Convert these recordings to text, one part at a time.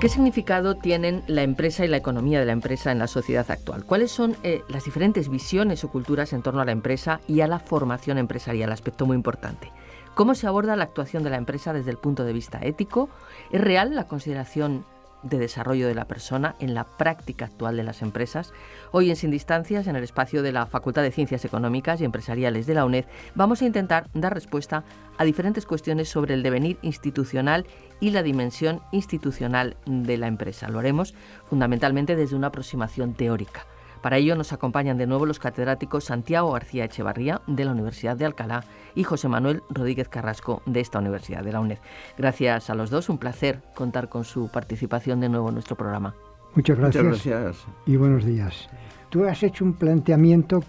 ¿Qué significado tienen la empresa y la economía de la empresa en la sociedad actual? ¿Cuáles son las diferentes visiones o culturas en torno a la empresa y a la formación empresarial? Aspecto muy importante. ¿Cómo se aborda la actuación de la empresa desde el punto de vista ético? ¿Es real la consideración de desarrollo de la persona en la práctica actual de las empresas? Hoy en Sin Distancias, en el espacio de la Facultad de Ciencias Económicas y Empresariales de la UNED, vamos a intentar dar respuesta a diferentes cuestiones sobre el devenir institucional y la dimensión institucional de la empresa. Lo haremos fundamentalmente desde una aproximación teórica. Para ello nos acompañan de nuevo los catedráticos Santiago García Echevarría, de la Universidad de Alcalá, y José Manuel Rodríguez Carrasco, de esta Universidad, de la UNED. Gracias a los dos, un placer contar con su participación de nuevo en nuestro programa. Muchas gracias. Y buenos días. Tú has hecho un planteamiento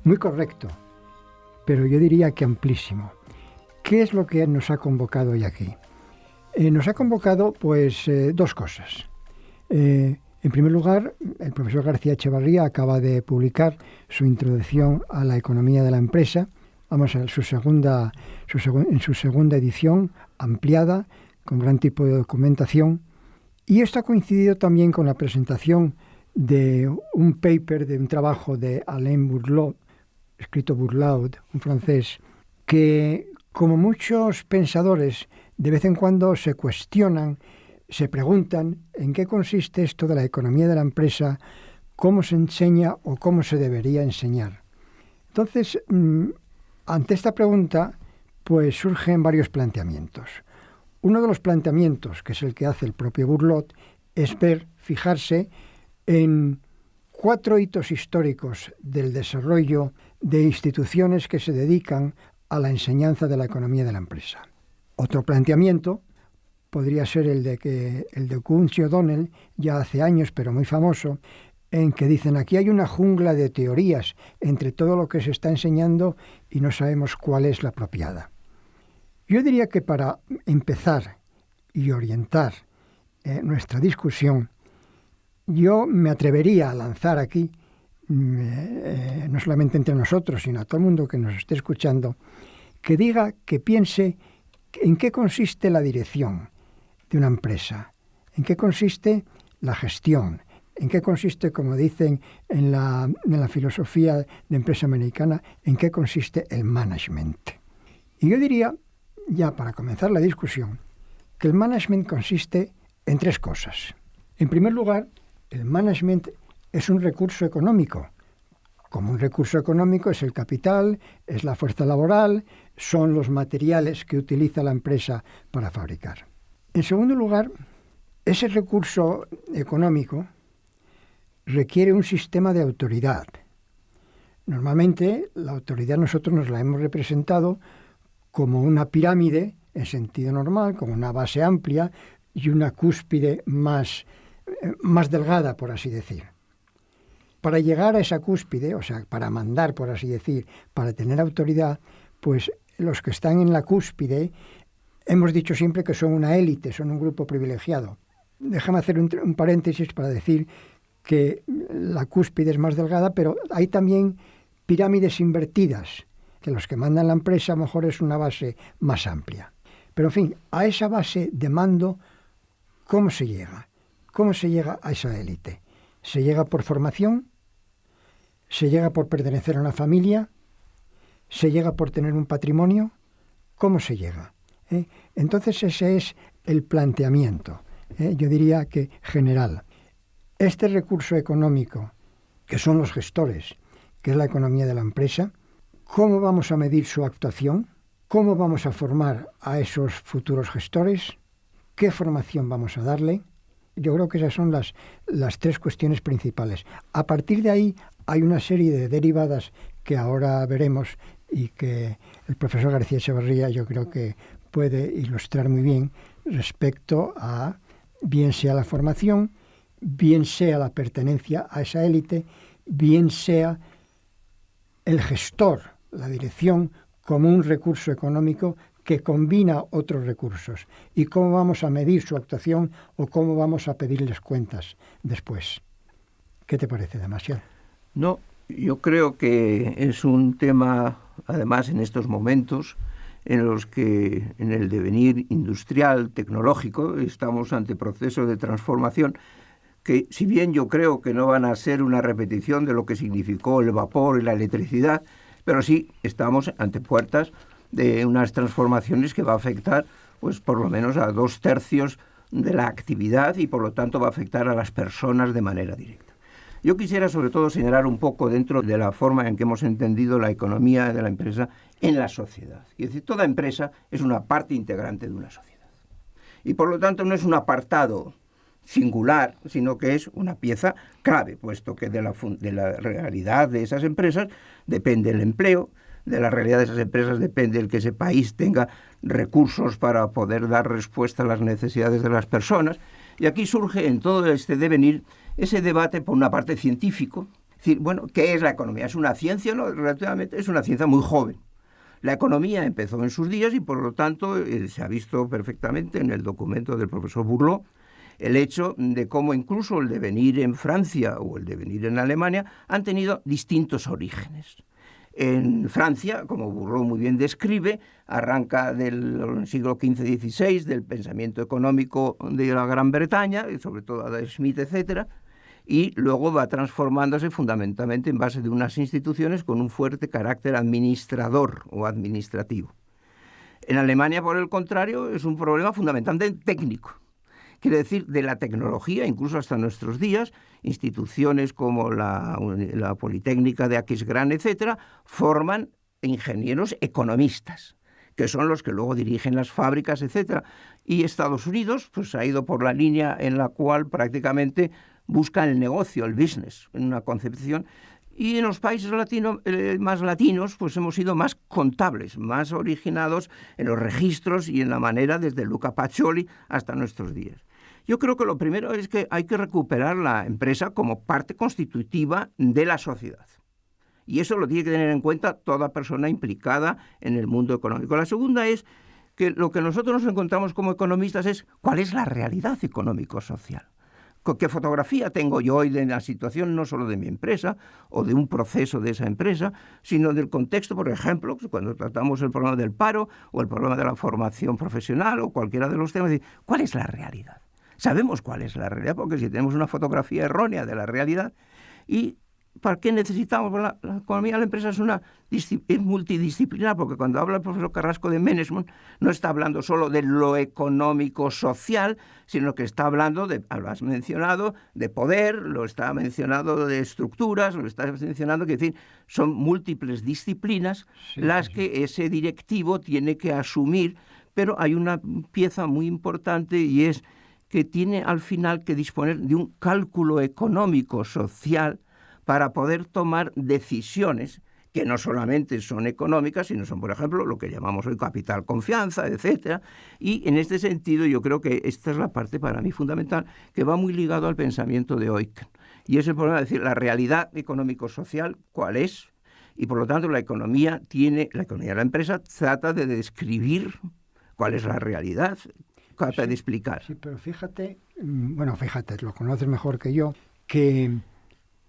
muy correcto, pero yo diría que amplísimo. ¿Qué es lo que nos ha convocado hoy aquí? Nos ha convocado dos cosas. En primer lugar, el profesor García Echevarría acaba de publicar su introducción a la economía de la empresa, en su segunda edición, ampliada, con gran tipo de documentación, y esto ha coincidido también con la presentación de un paper, de un trabajo de Alain Bourlaud, escrito Bourlaud, un francés, que, como muchos pensadores, de vez en cuando se cuestionan, se preguntan en qué consiste esto de la economía de la empresa, cómo se enseña o cómo se debería enseñar. Entonces, ante esta pregunta, surgen varios planteamientos. Uno de los planteamientos, que es el que hace el propio Bourlaud, es fijarse en 4 hitos históricos del desarrollo de instituciones que se dedican a la enseñanza de la economía de la empresa. Otro planteamiento podría ser el de Kunz y O'Donnell, ya hace años, pero muy famoso, en que dicen aquí hay una jungla de teorías entre todo lo que se está enseñando y no sabemos cuál es la apropiada. Yo diría que para empezar y orientar nuestra discusión, yo me atrevería a lanzar aquí, no solamente entre nosotros, sino a todo el mundo que nos esté escuchando, que piense en qué consiste la dirección de una empresa, en qué consiste la gestión, en qué consiste, como dicen en la filosofía de empresa americana, en qué consiste el management. Y yo diría, ya para comenzar la discusión, que el management consiste en 3 cosas. En primer lugar, el management es un recurso económico. Como un recurso económico es el capital, es la fuerza laboral, son los materiales que utiliza la empresa para fabricar. En segundo lugar, ese recurso económico requiere un sistema de autoridad. Normalmente, la autoridad nosotros nos la hemos representado como una pirámide, en sentido normal, como una base amplia y una cúspide más delgada, por así decir. Para llegar a esa cúspide, o sea, para mandar, por así decir, para tener autoridad, los que están en la cúspide, hemos dicho siempre que son una élite, son un grupo privilegiado. Déjame hacer un paréntesis para decir que la cúspide es más delgada, pero hay también pirámides invertidas, que los que mandan la empresa a lo mejor es una base más amplia. Pero en fin, a esa base de mando, ¿cómo se llega? ¿Cómo se llega a esa élite? ¿Se llega por formación? ¿Se llega por pertenecer a una familia? ¿Se llega por tener un patrimonio? ¿Cómo se llega? Entonces ese es el planteamiento, yo diría que general. Este recurso económico, que son los gestores, que es la economía de la empresa, ¿cómo vamos a medir su actuación? ¿Cómo vamos a formar a esos futuros gestores? ¿Qué formación vamos a darle? Yo creo que esas son las 3 cuestiones principales. A partir de ahí hay una serie de derivadas que ahora veremos y que el profesor García Echevarría yo creo que puede ilustrar muy bien respecto a bien sea la formación, bien sea la pertenencia a esa élite, bien sea el gestor, la dirección, como un recurso económico que combina otros recursos. Y cómo vamos a medir su actuación o cómo vamos a pedirles cuentas después. ¿Qué te parece, Damasio? No, yo creo que es un tema, además en estos momentos, en los que en el devenir industrial, tecnológico, estamos ante procesos de transformación que, si bien yo creo que no van a ser una repetición de lo que significó el vapor y la electricidad, pero sí estamos ante puertas de unas transformaciones que va a afectar, pues por lo menos a 2/3 de la actividad y por lo tanto va a afectar a las personas de manera directa. Yo quisiera sobre todo señalar un poco dentro de la forma en que hemos entendido la economía de la empresa en la sociedad. Es decir, toda empresa es una parte integrante de una sociedad. Y por lo tanto no es un apartado singular, sino que es una pieza clave, puesto que de la realidad de esas empresas depende el empleo, de la realidad de esas empresas depende el que ese país tenga recursos para poder dar respuesta a las necesidades de las personas. Y aquí surge en todo este devenir ese debate por una parte científico. Es decir, bueno, ¿qué es la economía? ¿Es una ciencia? No, relativamente es una ciencia muy joven. La economía empezó en sus días y por lo tanto se ha visto perfectamente en el documento del profesor Bourleau el hecho de cómo incluso el devenir en Francia o el devenir en Alemania han tenido distintos orígenes. En Francia, como Bourleau muy bien describe, arranca del siglo XV-XVI, del pensamiento económico de la Gran Bretaña, y sobre todo Adam Smith, etc., y luego va transformándose fundamentalmente en base de unas instituciones con un fuerte carácter administrador o administrativo. En Alemania, por el contrario, es un problema fundamentalmente técnico. Quiere decir, de la tecnología, incluso hasta nuestros días, instituciones como la Politécnica de Aquisgrán, etcétera, forman ingenieros economistas, que son los que luego dirigen las fábricas, etcétera. Y Estados Unidos pues, ha ido por la línea en la cual prácticamente busca el negocio, el business, en una concepción. Y en los países más latinos, pues hemos sido más contables, más originados en los registros y en la manera desde Luca Pacioli hasta nuestros días. Yo creo que lo primero es que hay que recuperar la empresa como parte constitutiva de la sociedad. Y eso lo tiene que tener en cuenta toda persona implicada en el mundo económico. La segunda es que lo que nosotros nos encontramos como economistas es cuál es la realidad económico-social. ¿Qué fotografía tengo yo hoy de la situación no solo de mi empresa o de un proceso de esa empresa, sino del contexto, por ejemplo, cuando tratamos el problema del paro o el problema de la formación profesional o cualquiera de los temas? ¿Cuál es la realidad? Sabemos cuál es la realidad porque si tenemos una fotografía errónea de la realidad, ¿y para qué necesitamos? La economía de la empresa es multidisciplinar, porque cuando habla el profesor Carrasco de management no está hablando solo de lo económico-social, sino que está hablando, lo has mencionado, de poder, lo está mencionando de estructuras, lo está mencionando, que es decir, son múltiples disciplinas las que ese directivo tiene que asumir, pero hay una pieza muy importante y es que tiene al final que disponer de un cálculo económico-social para poder tomar decisiones que no solamente son económicas, sino son, por ejemplo, lo que llamamos hoy capital confianza, etcétera. Y en este sentido yo creo que esta es la parte para mí fundamental, que va muy ligado al pensamiento de Eucken. Y es el problema de decir, la realidad económico-social, ¿cuál es? Y por lo tanto la economía de la empresa trata de describir cuál es la realidad, trata de explicar. Sí, pero fíjate, lo conoces mejor que yo, que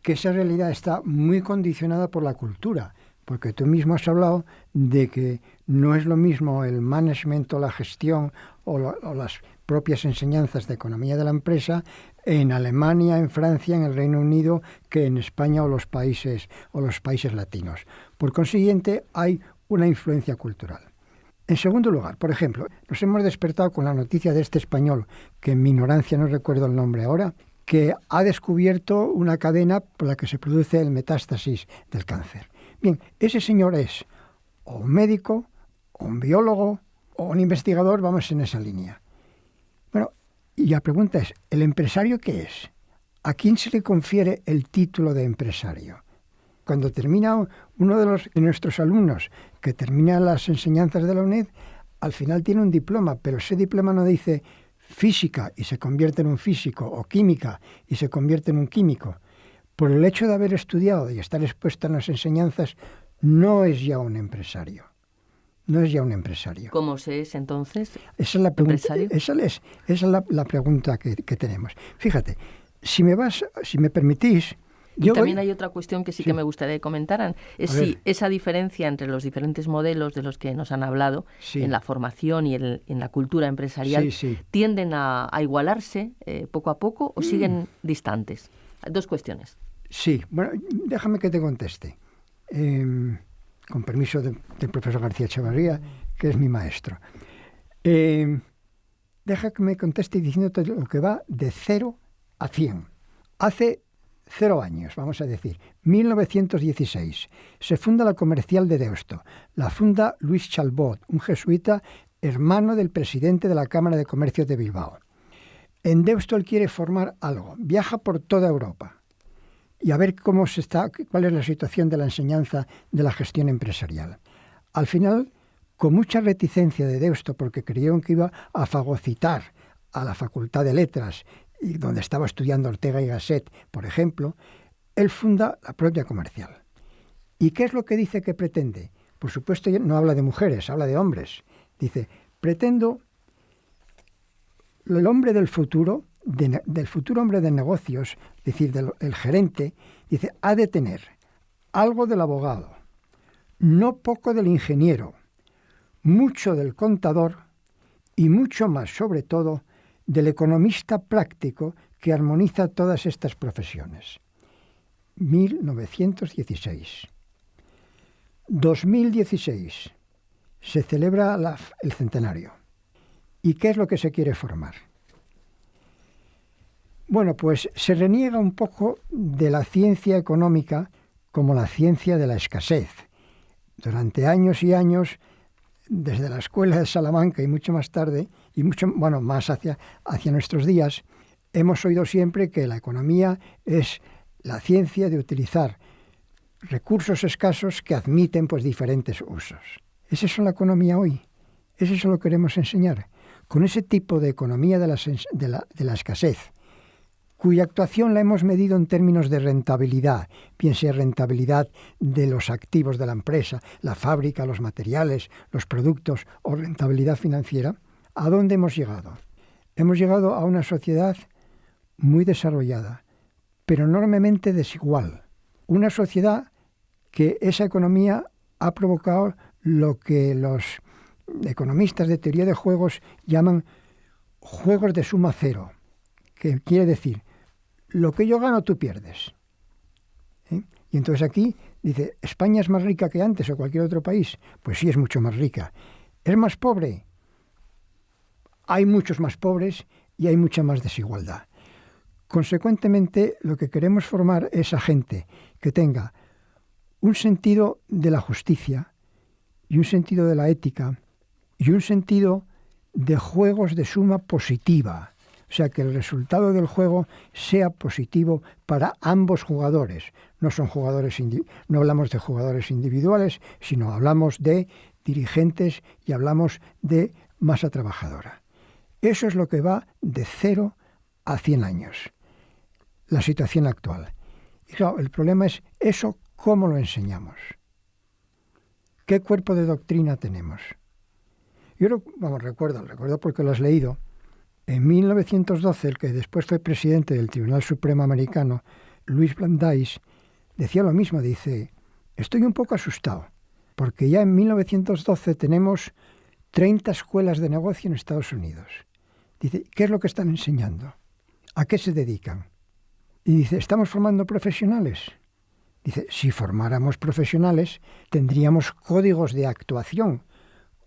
esa realidad está muy condicionada por la cultura, porque tú mismo has hablado de que no es lo mismo el management o la gestión o las propias enseñanzas de economía de la empresa en Alemania, en Francia, en el Reino Unido, que en España o los países latinos. Por consiguiente, hay una influencia cultural. En segundo lugar, por ejemplo, nos hemos despertado con la noticia de este español, que en mi ignorancia no recuerdo el nombre ahora, que ha descubierto una cadena por la que se produce el metástasis del cáncer. Bien, ese señor es o un médico, o un biólogo, o un investigador, vamos en esa línea. Bueno, y la pregunta es, ¿el empresario qué es? ¿A quién se le confiere el título de empresario? Cuando termina uno de nuestros alumnos que termina las enseñanzas de la UNED, al final tiene un diploma, pero ese diploma no dice física y se convierte en un físico, o química y se convierte en un químico. Por el hecho de haber estudiado y estar expuesto en las enseñanzas, no es ya un empresario. No es ya un empresario. ¿Cómo se es entonces? Esa es la pregunta, esa es la pregunta que tenemos. Fíjate, si me permitís, Y también hay otra cuestión que sí que me gustaría que comentaran, es si esa diferencia entre los diferentes modelos de los que nos han hablado en la formación y en la cultura empresarial tienden a igualarse poco a poco o siguen distantes. Dos cuestiones. Sí, bueno, déjame que te conteste. Con permiso del profesor García Echevarría, que es mi maestro. Deja que me conteste diciéndote lo que va de 0 a 100. Hace 0 años, vamos a decir, 1916, se funda la Comercial de Deusto. La funda Luis Chalbot, un jesuita hermano del presidente de la Cámara de Comercio de Bilbao. En Deusto él quiere formar algo, viaja por toda Europa y a ver cuál es la situación de la enseñanza de la gestión empresarial. Al final, con mucha reticencia de Deusto, porque creyeron que iba a fagocitar a la Facultad de Letras, y donde estaba estudiando Ortega y Gasset, por ejemplo, él funda la propia Comercial. ¿Y qué es lo que dice que pretende? Por supuesto, no habla de mujeres, habla de hombres. Dice, pretendo el hombre del futuro, del futuro hombre de negocios, es decir, el gerente, dice, ha de tener algo del abogado, no poco del ingeniero, mucho del contador y mucho más, sobre todo, del economista práctico que armoniza todas estas profesiones. 1916. 2016. Se celebra el centenario. ¿Y qué es lo que se quiere formar? Bueno, pues se reniega un poco de la ciencia económica como la ciencia de la escasez. Durante años y años, desde la escuela de Salamanca y mucho más tarde, y mucho más hacia nuestros días, hemos oído siempre que la economía es la ciencia de utilizar recursos escasos que admiten pues diferentes usos. ¿Es eso la economía hoy? ¿Es eso lo que queremos enseñar? Con ese tipo de economía de la escasez, cuya actuación la hemos medido en términos de rentabilidad, bien sea rentabilidad de los activos de la empresa, la fábrica, los materiales, los productos o rentabilidad financiera, ¿a dónde hemos llegado? Hemos llegado a una sociedad muy desarrollada, pero enormemente desigual. Una sociedad que esa economía ha provocado lo que los economistas de teoría de juegos llaman juegos de suma cero, que quiere decir, lo que yo gano tú pierdes. Y entonces aquí dice, ¿España es más rica que antes o cualquier otro país? Pues sí, es mucho más rica. ¿Es más pobre? Hay muchos más pobres y hay mucha más desigualdad. Consecuentemente, lo que queremos formar es a gente que tenga un sentido de la justicia y un sentido de la ética y un sentido de juegos de suma positiva. O sea, que el resultado del juego sea positivo para ambos jugadores. No hablamos de jugadores individuales, sino hablamos de dirigentes y hablamos de masa trabajadora. Eso es lo que va de 0 a 100 años, la situación actual. Y claro, el problema es eso, ¿cómo lo enseñamos? ¿Qué cuerpo de doctrina tenemos? Yo recuerdo porque lo has leído. En 1912, el que después fue presidente del Tribunal Supremo Americano, Louis Brandeis, decía lo mismo, dice, estoy un poco asustado, porque ya en 1912 tenemos 30 escuelas de negocio en Estados Unidos. Dice, ¿qué es lo que están enseñando? ¿A qué se dedican? Y dice, ¿estamos formando profesionales? Dice, si formáramos profesionales, tendríamos códigos de actuación,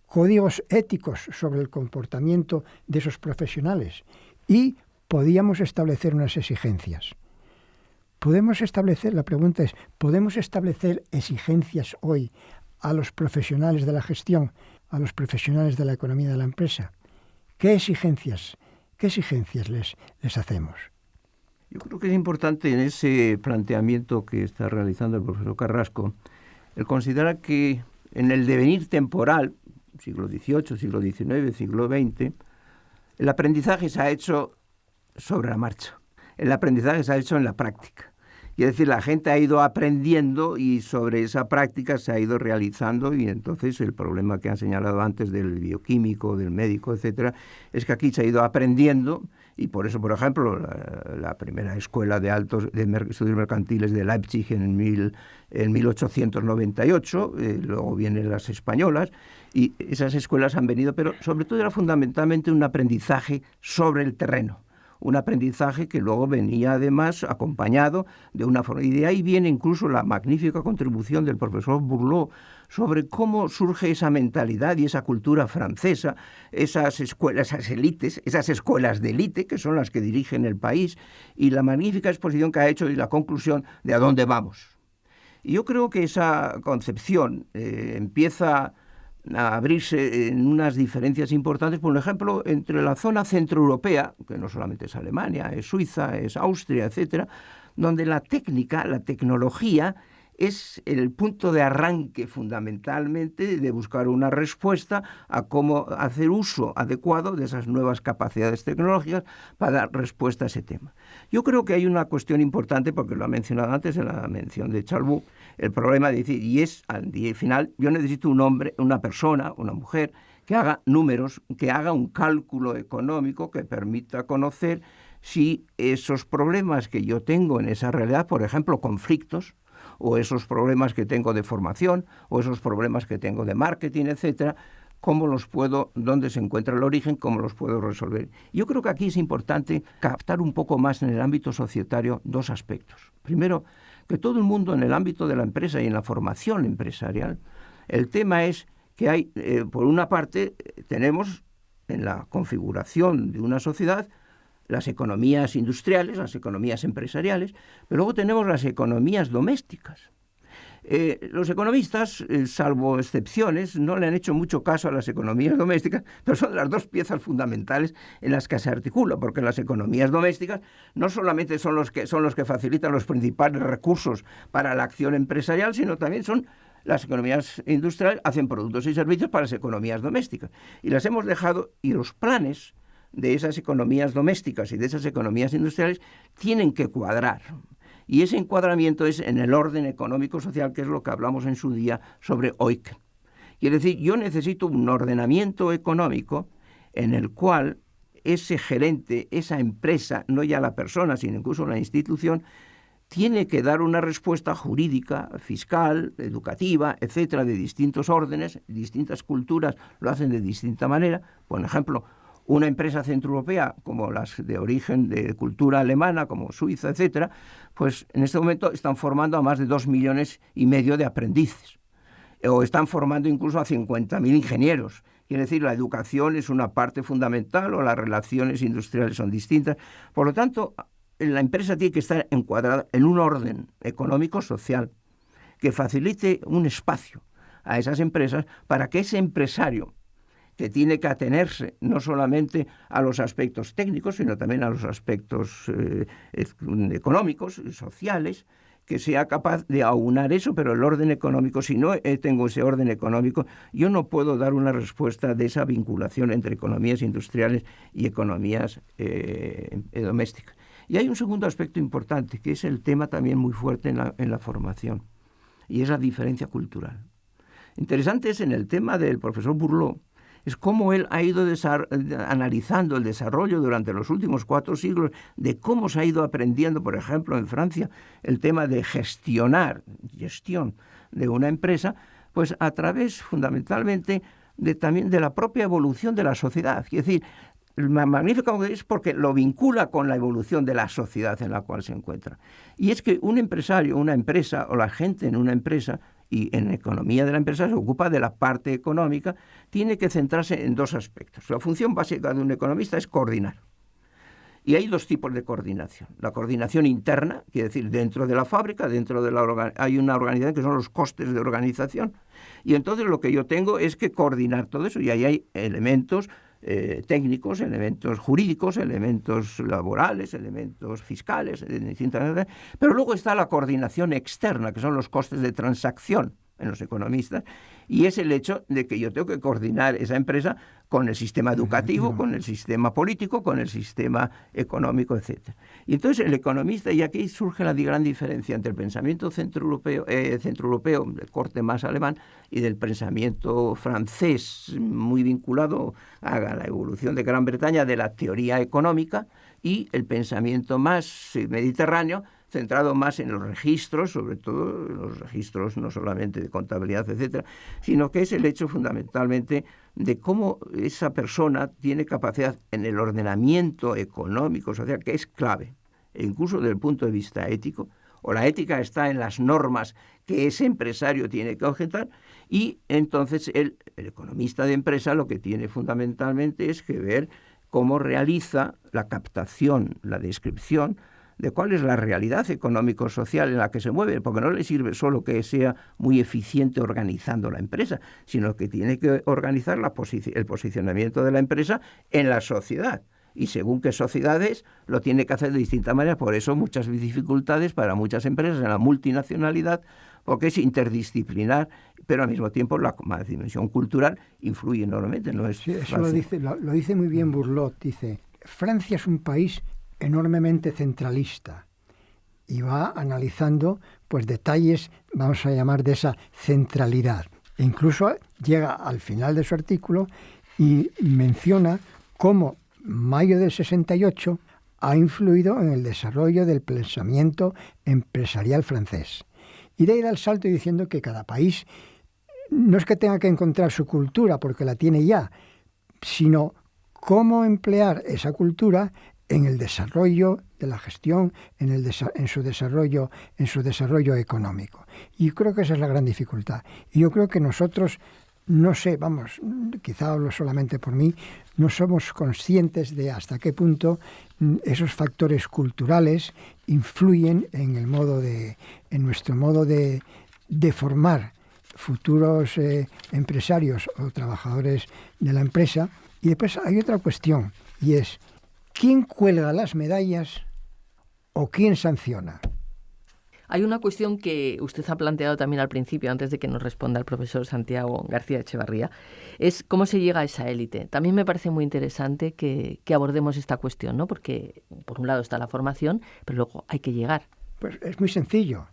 códigos éticos sobre el comportamiento de esos profesionales y podíamos establecer unas exigencias. La pregunta es, ¿podemos establecer exigencias hoy a los profesionales de la gestión, a los profesionales de la economía de la empresa? ¿Qué exigencias les hacemos? Yo creo que es importante en ese planteamiento que está realizando el profesor Carrasco, el considerar que en el devenir temporal, siglo XVIII, siglo XIX, siglo XX, el aprendizaje se ha hecho sobre la marcha. El aprendizaje se ha hecho en la práctica. Y es decir, la gente ha ido aprendiendo y sobre esa práctica se ha ido realizando, y entonces el problema que han señalado antes del bioquímico, del médico, etcétera, es que aquí se ha ido aprendiendo Y por eso, por ejemplo, la primera escuela de estudios mercantiles de Leipzig en 1898, luego vienen las españolas, y esas escuelas han venido, pero sobre todo era fundamentalmente un aprendizaje sobre el terreno. Un aprendizaje que luego venía además acompañado de una forma. Y de ahí viene incluso la magnífica contribución del profesor Bourlot sobre cómo surge esa mentalidad y esa cultura francesa, esas escuelas, esas élites, esas escuelas de élite que son las que dirigen el país, y la magnífica exposición que ha hecho y la conclusión de a dónde vamos. Y yo creo que esa concepción empieza a abrirse en unas diferencias importantes, por ejemplo, entre la zona centroeuropea, que no solamente es Alemania, es Suiza, es Austria, etcétera, donde la técnica, la tecnología, es el punto de arranque fundamentalmente de buscar una respuesta a cómo hacer uso adecuado de esas nuevas capacidades tecnológicas para dar respuesta a ese tema. Yo creo que hay una cuestión importante, porque lo ha mencionado antes en la mención de Charleboux, el problema de decir, y es al día final, yo necesito un hombre, una persona, una mujer, que haga números, que haga un cálculo económico que permita conocer si esos problemas que yo tengo en esa realidad, por ejemplo, conflictos, o esos problemas que tengo de formación, o esos problemas que tengo de marketing, etcétera, cómo los puedo, dónde se encuentra el origen, cómo los puedo resolver. Yo creo que aquí es importante captar un poco más en el ámbito societario dos aspectos. Primero, que todo el mundo en el ámbito de la empresa y en la formación empresarial, el tema es que hay, por una parte, tenemos en la configuración de una sociedad las economías industriales, las economías empresariales, pero luego tenemos las economías domésticas. Los economistas, salvo excepciones, no le han hecho mucho caso a las economías domésticas, pero son las dos piezas fundamentales en las que se articula, porque las economías domésticas no solamente son los que facilitan los principales recursos para la acción empresarial, sino también son las economías industriales, hacen productos y servicios para las economías domésticas. Y las hemos dejado, y los planes de esas economías domésticas y de esas economías industriales tienen que cuadrar. Y ese encuadramiento es en el orden económico-social, que es lo que hablamos en su día sobre Eucken. Quiere decir, yo necesito un ordenamiento económico en el cual ese gerente, esa empresa, no ya la persona, sino incluso la institución, tiene que dar una respuesta jurídica, fiscal, educativa, etcétera, de distintos órdenes, distintas culturas lo hacen de distinta manera. Por ejemplo, una empresa centroeuropea como las de origen de cultura alemana, como Suiza, etcétera, pues en este momento están formando a más de 2,5 millones de aprendices, o están formando incluso a 50.000 ingenieros. Quiere decir, la educación es una parte fundamental, o las relaciones industriales son distintas. Por lo tanto, la empresa tiene que estar encuadrada en un orden económico-social que facilite un espacio a esas empresas para que ese empresario, que tiene que atenerse no solamente a los aspectos técnicos, sino también a los aspectos económicos, sociales, que sea capaz de aunar eso, pero el orden económico, si no tengo ese orden económico, yo no puedo dar una respuesta de esa vinculación entre economías industriales y economías domésticas. Y hay un segundo aspecto importante, que es el tema también muy fuerte en la formación, y es la diferencia cultural. Interesante es en el tema del profesor Bourlot, es cómo él ha ido analizando el desarrollo durante los últimos 4 siglos de cómo se ha ido aprendiendo, por ejemplo, en Francia, el tema de gestión de una empresa, pues a través fundamentalmente también de la propia evolución de la sociedad. Es decir, magnífico es porque lo vincula con la evolución de la sociedad en la cual se encuentra. Y es que un empresario, una empresa, o la gente en una empresa, y en la economía de la empresa se ocupa de la parte económica, tiene que centrarse en 2 aspectos. La función básica de un economista es coordinar. Y hay 2 tipos de coordinación. La coordinación interna, quiere decir, dentro de la fábrica, hay una organización que son los costes de organización. Y entonces lo que yo tengo es que coordinar todo eso. Y ahí hay elementos técnicos, elementos jurídicos, elementos laborales, elementos fiscales, pero luego está la coordinación externa, que son los costes de transacción en los economistas, y es el hecho de que yo tengo que coordinar esa empresa con el sistema educativo, con el sistema político, con el sistema económico, etc. Y entonces el economista, y aquí surge la gran diferencia entre el pensamiento centroeuropeo, de corte más alemán, y del pensamiento francés, muy vinculado a la evolución de Gran Bretaña, de la teoría económica, y el pensamiento más mediterráneo, centrado más en los registros, sobre todo los registros no solamente de contabilidad, etcétera, sino que es el hecho fundamentalmente de cómo esa persona tiene capacidad en el ordenamiento económico, social, que es clave, e incluso desde el punto de vista ético, o la ética está en las normas que ese empresario tiene que objetar, y entonces el economista de empresa lo que tiene fundamentalmente es que ver cómo realiza la captación, la descripción de cuál es la realidad económico-social en la que se mueve, porque no le sirve solo que sea muy eficiente organizando la empresa, sino que tiene que organizar el posicionamiento de la empresa en la sociedad. Y según qué sociedades, lo tiene que hacer de distintas maneras. Por eso muchas dificultades para muchas empresas en la multinacionalidad, porque es interdisciplinar, pero al mismo tiempo la dimensión cultural influye enormemente. No es sí, eso lo dice muy bien Burlot. Dice, Francia es un país enormemente centralista y va analizando pues detalles, vamos a llamar, de esa centralidad. E incluso llega al final de su artículo y menciona cómo mayo del 68 ha influido en el desarrollo del pensamiento empresarial francés. Y de ahí da el salto diciendo que cada país no es que tenga que encontrar su cultura porque la tiene ya, sino cómo emplear esa cultura en el desarrollo de la gestión, en su desarrollo económico. Y creo que esa es la gran dificultad. Y yo creo que nosotros, no sé, vamos, quizá hablo solamente por mí, no somos conscientes de hasta qué punto esos factores culturales influyen en nuestro modo de formar futuros empresarios o trabajadores de la empresa. Y después hay otra cuestión, y es ¿quién cuelga las medallas o quién sanciona? Hay una cuestión que usted ha planteado también al principio, antes de que nos responda el profesor Santiago García Echevarría, es cómo se llega a esa élite. También me parece muy interesante que abordemos esta cuestión, ¿no? Porque por un lado está la formación, pero luego hay que llegar. Pues es muy sencillo.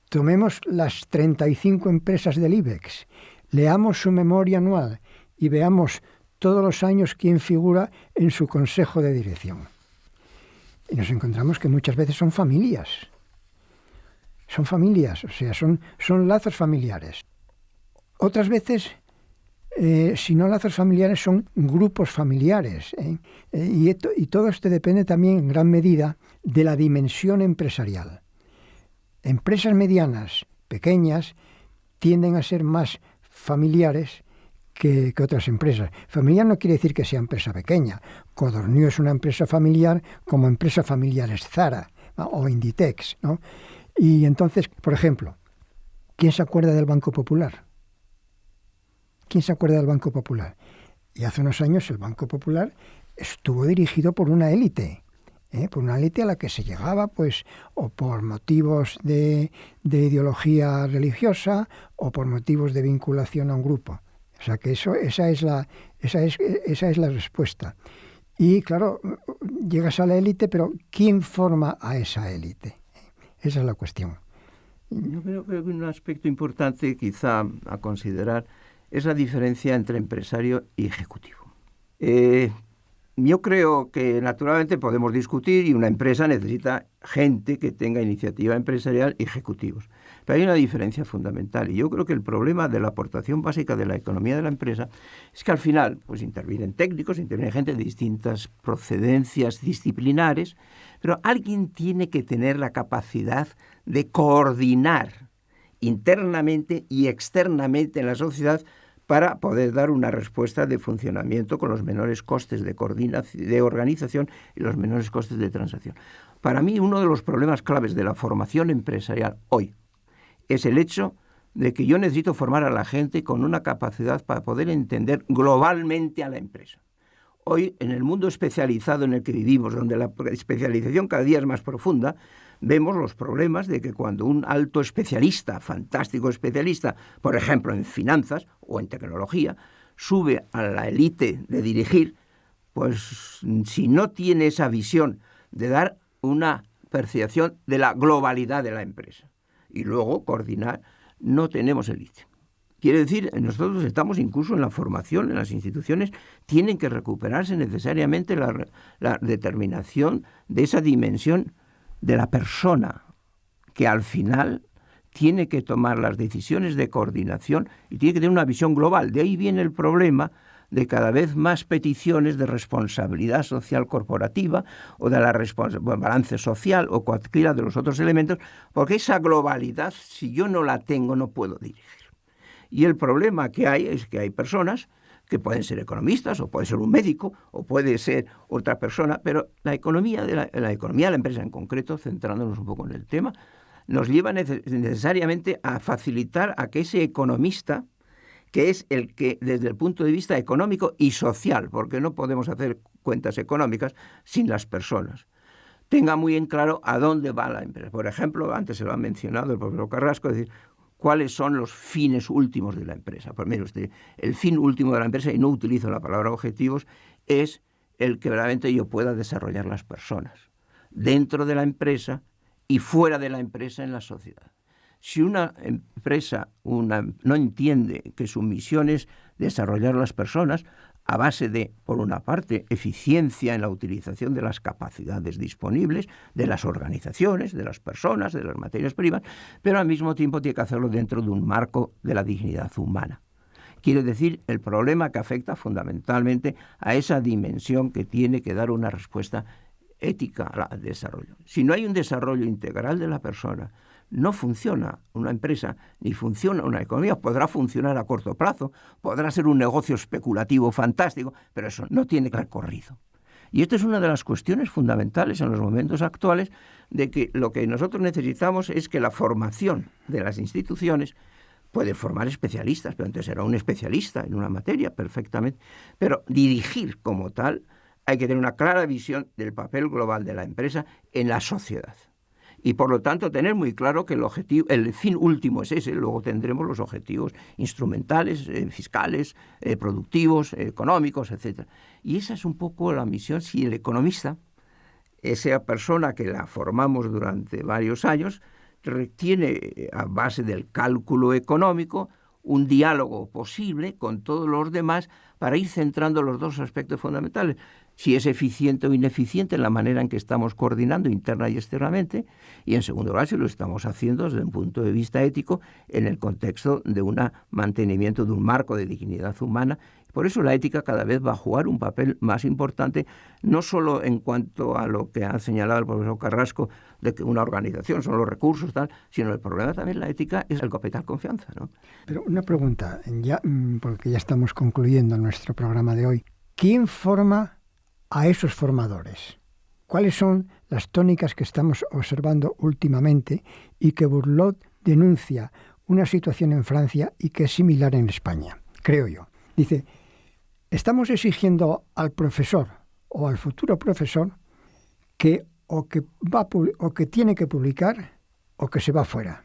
Tomemos las 35 empresas del IBEX, leamos su memoria anual y veamos todos los años quién figura en su consejo de dirección. Y nos encontramos que muchas veces son familias. Son familias, o sea, son lazos familiares. Otras veces, si no lazos familiares, son grupos familiares. Y todo esto depende también en gran medida de la dimensión empresarial. Empresas medianas, pequeñas, tienden a ser más familiares que otras empresas. Familiar no quiere decir que sea empresa pequeña. Codorniu es una empresa familiar, como empresa familiar es Zara, ¿no? O Inditex, ¿no? Y entonces, por ejemplo, ¿quién se acuerda del Banco Popular? ¿Quién se acuerda del Banco Popular? Y hace unos años el Banco Popular estuvo dirigido por una élite, por una élite a la que se llegaba, pues, o por motivos de ideología religiosa o por motivos de vinculación a un grupo. O sea que esa es la respuesta. Y claro, llegas a la élite, pero ¿quién forma a esa élite? Esa es la cuestión. Yo creo que un aspecto importante quizá a considerar es la diferencia entre empresario y ejecutivo. Yo creo que naturalmente podemos discutir y una empresa necesita gente que tenga iniciativa empresarial y ejecutivos. Pero hay una diferencia fundamental y yo creo que el problema de la aportación básica de la economía de la empresa es que al final pues intervienen técnicos, interviene gente de distintas procedencias disciplinares, pero alguien tiene que tener la capacidad de coordinar internamente y externamente en la sociedad para poder dar una respuesta de funcionamiento con los menores costes de organización y los menores costes de transacción. Para mí, uno de los problemas claves de la formación empresarial hoy es el hecho de que yo necesito formar a la gente con una capacidad para poder entender globalmente a la empresa. Hoy, en el mundo especializado en el que vivimos, donde la especialización cada día es más profunda, vemos los problemas de que cuando un alto especialista, fantástico especialista, por ejemplo en finanzas o en tecnología, sube a la élite de dirigir, pues si no tiene esa visión de dar una percepción de la globalidad de la empresa y luego coordinar, no tenemos élite. Quiere decir, nosotros estamos incluso en la formación, en las instituciones, tienen que recuperarse necesariamente la determinación de esa dimensión de la persona, que al final tiene que tomar las decisiones de coordinación y tiene que tener una visión global. De ahí viene el problema de cada vez más peticiones de responsabilidad social corporativa o de la balance social o cualquiera de los otros elementos, porque esa globalidad, si yo no la tengo, no puedo dirigir. Y el problema que hay es que hay personas que pueden ser economistas, o puede ser un médico, o puede ser otra persona, pero la economía de la empresa en concreto, centrándonos un poco en el tema, nos lleva necesariamente a facilitar a que ese economista, que es el que desde el punto de vista económico y social, porque no podemos hacer cuentas económicas sin las personas, tenga muy en claro a dónde va la empresa. Por ejemplo, antes se lo ha mencionado el profesor Carrasco, es decir, ¿cuáles son los fines últimos de la empresa? Pues mire usted, el fin último de la empresa, y no utilizo la palabra objetivos, es el que verdaderamente yo pueda desarrollar las personas dentro de la empresa y fuera de la empresa en la sociedad. Si una empresa no entiende que su misión es desarrollar las personas a base de, por una parte, eficiencia en la utilización de las capacidades disponibles, de las organizaciones, de las personas, de las materias primas, pero al mismo tiempo tiene que hacerlo dentro de un marco de la dignidad humana. Quiere decir, el problema que afecta fundamentalmente a esa dimensión que tiene que dar una respuesta ética al desarrollo. Si no hay un desarrollo integral de la persona, no funciona una empresa, ni funciona una economía. Podrá funcionar a corto plazo, podrá ser un negocio especulativo fantástico, pero eso no tiene recorrido. Y esta es una de las cuestiones fundamentales en los momentos actuales, de que lo que nosotros necesitamos es que la formación de las instituciones puede formar especialistas, pero antes era un especialista en una materia perfectamente, pero dirigir como tal hay que tener una clara visión del papel global de la empresa en la sociedad. Y por lo tanto tener muy claro que el fin último es ese. Luego tendremos los objetivos instrumentales, fiscales, productivos, económicos, etc. Y esa es un poco la misión. Si el economista, esa persona que la formamos durante varios años, tiene a base del cálculo económico un diálogo posible con todos los demás para ir centrando los dos aspectos fundamentales. Si es eficiente o ineficiente en la manera en que estamos coordinando interna y externamente, y en segundo lugar, si lo estamos haciendo desde un punto de vista ético en el contexto de un mantenimiento de un marco de dignidad humana. Por eso la ética cada vez va a jugar un papel más importante, no solo en cuanto a lo que ha señalado el profesor Carrasco, de que una organización son los recursos, tal, sino el problema también la ética es el capital confianza, ¿no? Pero una pregunta, porque ya estamos concluyendo nuestro programa de hoy. ¿Quién forma a esos formadores? ¿Cuáles son las tónicas que estamos observando últimamente y que Burlot denuncia una situación en Francia y que es similar en España, creo yo? Dice, estamos exigiendo al profesor o al futuro profesor que o que tiene que publicar o que se va fuera.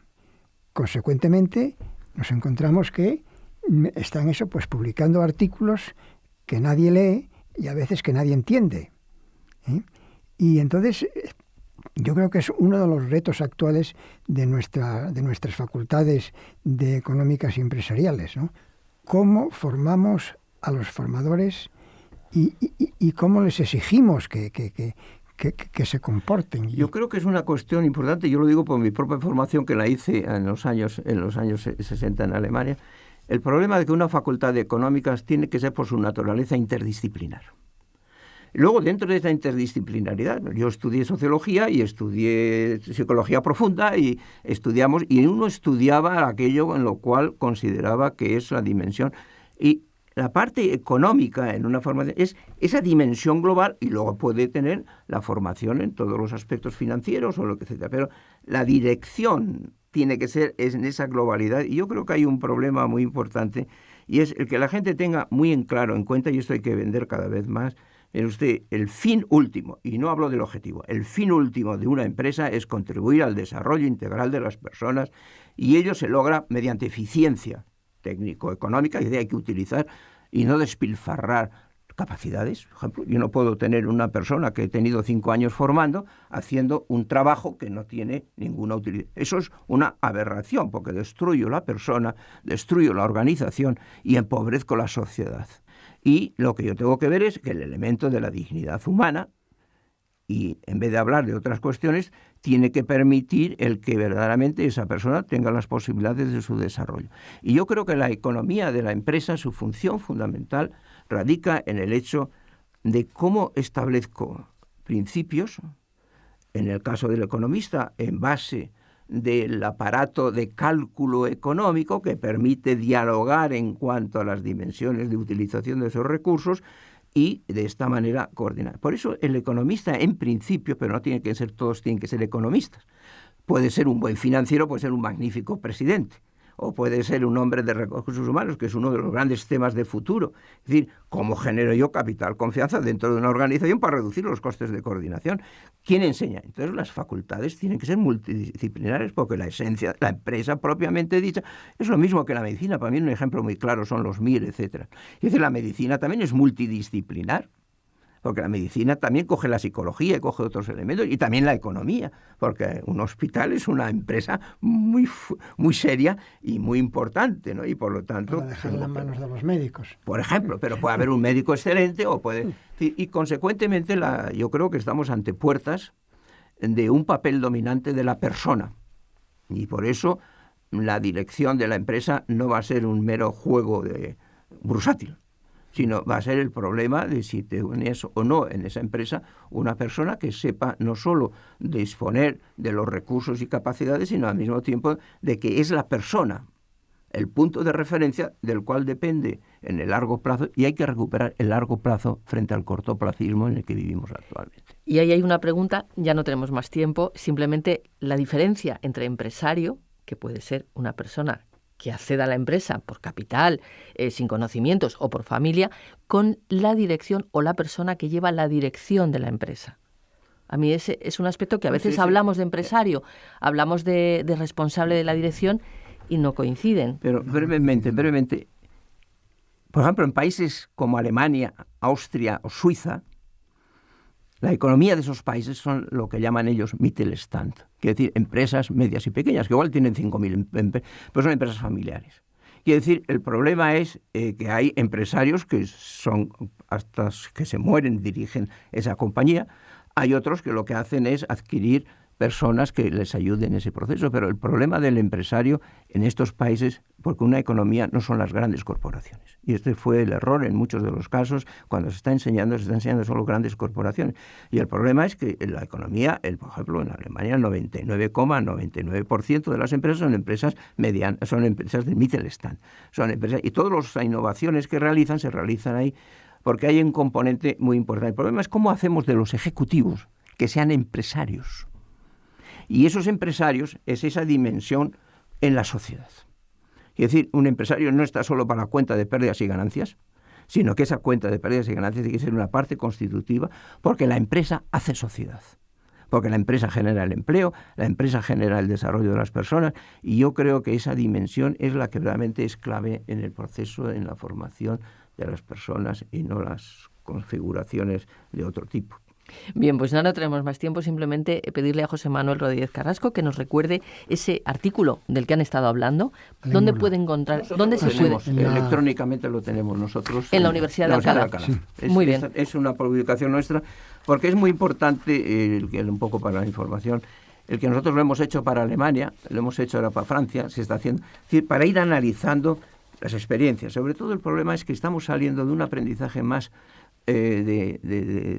Consecuentemente, nos encontramos que están pues publicando artículos que nadie lee y a veces que nadie entiende. Y entonces yo creo que es uno de los retos actuales de nuestras facultades de económicas y empresariales, ¿no? ¿Cómo formamos a los formadores y cómo les exigimos que se comporten? Yo creo que es una cuestión importante, yo lo digo por mi propia formación, que la hice en los años 60 en Alemania. El problema de que una facultad de económicas tiene que ser por su naturaleza interdisciplinar. Luego, dentro de esta interdisciplinaridad, yo estudié sociología y estudié psicología profunda y uno estudiaba aquello en lo cual consideraba que es la dimensión. Y la parte económica en una formación es esa dimensión global, y luego puede tener la formación en todos los aspectos financieros o lo que sea. Pero la dirección tiene que ser en esa globalidad, y yo creo que hay un problema muy importante, y es el que la gente tenga muy en claro en cuenta, y esto hay que vender cada vez más. Mire usted, el fin último, y no hablo del objetivo, el fin último de una empresa es contribuir al desarrollo integral de las personas, y ello se logra mediante eficiencia técnico-económica, que hay que utilizar y no despilfarrar capacidades. Por ejemplo, yo no puedo tener una persona que he tenido 5 años formando haciendo un trabajo que no tiene ninguna utilidad. Eso es una aberración, porque destruyo la persona, destruyo la organización y empobrezco la sociedad. Y lo que yo tengo que ver es que el elemento de la dignidad humana, y en vez de hablar de otras cuestiones, tiene que permitir el que verdaderamente esa persona tenga las posibilidades de su desarrollo. Y yo creo que la economía de la empresa, su función fundamental, radica en el hecho de cómo establezco principios, en el caso del economista, en base del aparato de cálculo económico que permite dialogar en cuanto a las dimensiones de utilización de esos recursos, y de esta manera coordinar. Por eso el economista, en principio, pero no tiene que ser todos, tienen que ser economistas. Puede ser un buen financiero, puede ser un magnífico presidente, o puede ser un hombre de recursos humanos, que es uno de los grandes temas de futuro. Es decir, ¿cómo genero yo capital, confianza dentro de una organización para reducir los costes de coordinación? ¿Quién enseña? Entonces las facultades tienen que ser multidisciplinares, porque la esencia, la empresa propiamente dicha, es lo mismo que la medicina. Para mí un ejemplo muy claro son los MIR, etc. Es decir, la medicina también es multidisciplinar, porque la medicina también coge la psicología y coge otros elementos, y también la economía, porque un hospital es una empresa muy seria y muy importante, ¿no? Y por lo tanto... Para dejarla en manos de los médicos. Por ejemplo, pero puede haber un médico excelente o puede... Y consecuentemente yo creo que estamos ante puertas de un papel dominante de la persona. Y por eso la dirección de la empresa no va a ser un mero juego bursátil, sino va a ser el problema de si te unes o no en esa empresa una persona que sepa no solo disponer de los recursos y capacidades, sino al mismo tiempo de que es la persona el punto de referencia del cual depende en el largo plazo, y hay que recuperar el largo plazo frente al cortoplacismo en el que vivimos actualmente. Y ahí hay una pregunta, ya no tenemos más tiempo, simplemente la diferencia entre empresario, que puede ser una persona que acceda a la empresa por capital, sin conocimientos o por familia, con la dirección o la persona que lleva la dirección de la empresa. A mí ese es un aspecto que a veces hablamos de empresario, hablamos de responsable de la dirección y no coinciden. Pero brevemente, por ejemplo, en países como Alemania, Austria o Suiza, la economía de esos países son lo que llaman ellos Mittelstand, quiere decir empresas medias y pequeñas, que igual tienen 5.000, pero son empresas familiares. Quiere decir, el problema es que hay empresarios que son hasta que se mueren, dirigen esa compañía. Hay otros que lo que hacen es adquirir personas que les ayuden en ese proceso, pero el problema del empresario en estos países, porque una economía no son las grandes corporaciones, y este fue el error en muchos de los casos, cuando se está enseñando solo grandes corporaciones, y el problema es que en la economía, por ejemplo en Alemania, el 99,99% de las empresas son empresas medianas, son empresas de Mittelstand, son empresas, y todas las innovaciones que se realizan ahí, porque hay un componente muy importante. El problema es cómo hacemos de los ejecutivos que sean empresarios. Y esos empresarios es esa dimensión en la sociedad. Es decir, un empresario no está solo para la cuenta de pérdidas y ganancias, sino que esa cuenta de pérdidas y ganancias tiene que ser una parte constitutiva, porque la empresa hace sociedad. Porque la empresa genera el empleo, la empresa genera el desarrollo de las personas, y yo creo que esa dimensión es la que realmente es clave en el proceso, en la formación de las personas, y no las configuraciones de otro tipo. Bien, pues no tenemos más tiempo, simplemente pedirle a José Manuel Rodríguez Carrasco que nos recuerde ese artículo del que han estado hablando. ¿Dónde puede encontrar? ¿Dónde se puede? Electrónicamente lo tenemos nosotros. En la Universidad de Alcalá. Sí. Muy bien. Es una publicación nuestra, porque es muy importante, un poco para la información, el que nosotros lo hemos hecho para Alemania, lo hemos hecho ahora para Francia, se está haciendo, es decir, para ir analizando las experiencias. Sobre todo el problema es que estamos saliendo de un aprendizaje más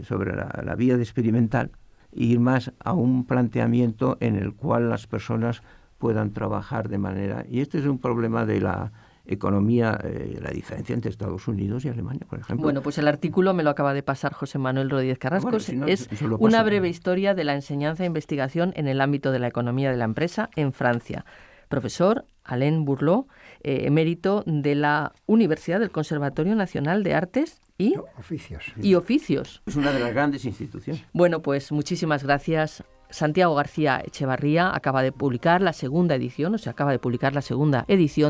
sobre la vía de experimental, e ir más a un planteamiento en el cual las personas puedan trabajar de manera... Y este es un problema de la economía, la diferencia entre Estados Unidos y Alemania, por ejemplo. Bueno, pues el artículo me lo acaba de pasar José Manuel Rodríguez Carrasco. Bueno, es una breve historia de la enseñanza e investigación en el ámbito de la economía de la empresa en Francia. Profesor Alain Bourlot, emérito de la Universidad del Conservatorio Nacional de Artes y Oficios. Es una de las grandes instituciones. Bueno, pues muchísimas gracias. Santiago García Echevarría acaba de publicar la segunda edición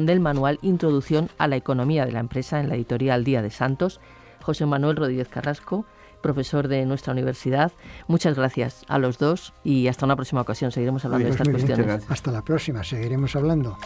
del manual Introducción a la Economía de la Empresa en la editorial Día de Santos. José Manuel Rodríguez Carrasco, profesor de nuestra universidad. Muchas gracias a los dos y hasta una próxima ocasión. Seguiremos hablando de estas cuestiones. Hasta la próxima, seguiremos hablando.